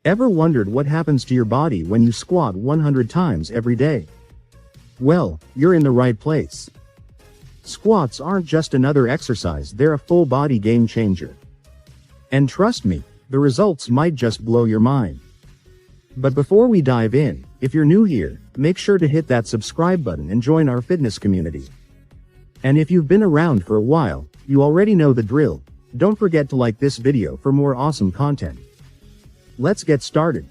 Ever wondered what happens to your body when you squat 100 times every day? Well, you're in the right place. Squats aren't just another exercise, they're a full body game changer. And trust me, the results might just blow your mind. But before we dive in, if you're new here, make sure to hit that subscribe button and join our fitness community. And if you've been around for a while, you already know the drill. Don't forget to like this video for more awesome content. Let's get started.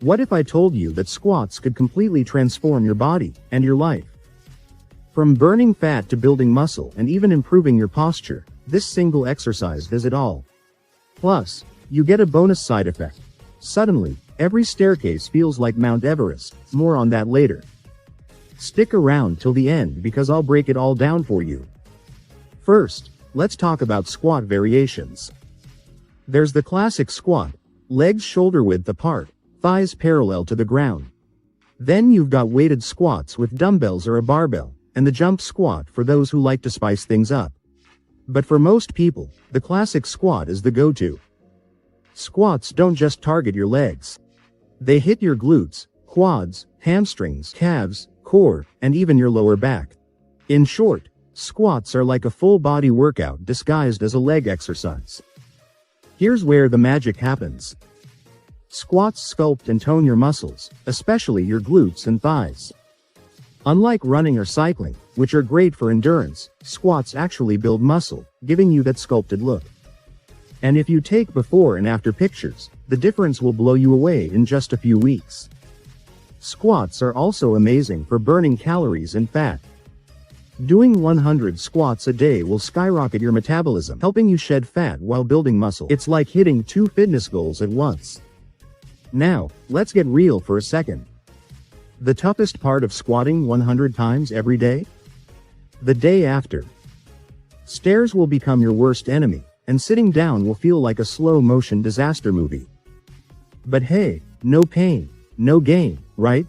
What if I told you that squats could completely transform your body and your life? From burning fat to building muscle and even improving your posture, this single exercise does it all. Plus, you get a bonus side effect. Suddenly, every staircase feels like Mount Everest. More on that later. Stick around till the end because I'll break it all down for you. First, let's talk about squat variations. There's the classic squat, legs shoulder width apart, thighs parallel to the ground. Then you've got weighted squats with dumbbells or a barbell, and the jump squat for those who like to spice things up. But for most people, the classic squat is the go-to. Squats don't just target your legs. They hit your glutes, quads, hamstrings, calves, core, and even your lower back. In short, squats are like a full body workout disguised as a leg exercise. Here's where the magic happens. Squats sculpt and tone your muscles, especially your glutes and thighs. Unlike running or cycling, which are great for endurance, squats actually build muscle, giving you that sculpted look. And if you take before and after pictures, the difference will blow you away in just a few weeks. Squats are also amazing for burning calories and fat. Doing 100 squats a day will skyrocket your metabolism, helping you shed fat while building muscle. It's like hitting 2 fitness goals at once. Now, let's get real for a second. The toughest part of squatting 100 times every day? The day after. Stairs will become your worst enemy, and sitting down will feel like a slow-motion disaster movie. But hey, no pain, no gain, right?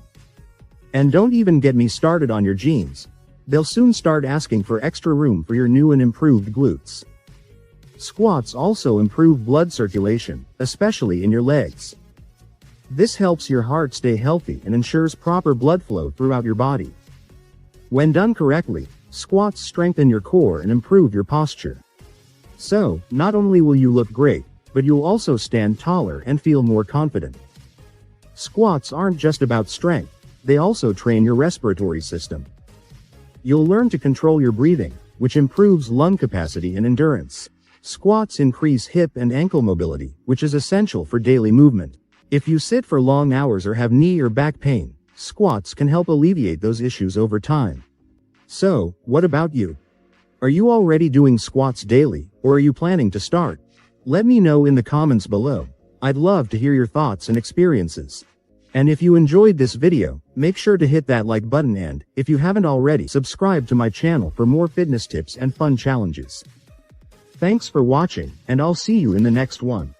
And don't even get me started on your jeans. They'll soon start asking for extra room for your new and improved glutes. Squats also improve blood circulation, especially in your legs. This helps your heart stay healthy and ensures proper blood flow throughout your body. When done correctly, squats strengthen your core and improve your posture. So, not only will you look great, but you'll also stand taller and feel more confident. Squats aren't just about strength, they also train your respiratory system. You'll learn to control your breathing, which improves lung capacity and endurance. Squats increase hip and ankle mobility, which is essential for daily movement. If you sit for long hours or have knee or back pain, squats can help alleviate those issues over time. So, what about you? Are you already doing squats daily, or are you planning to start? Let me know in the comments below. I'd love to hear your thoughts and experiences. And if you enjoyed this video, make sure to hit that like button and, if you haven't already, subscribe to my channel for more fitness tips and fun challenges. Thanks for watching, and I'll see you in the next one.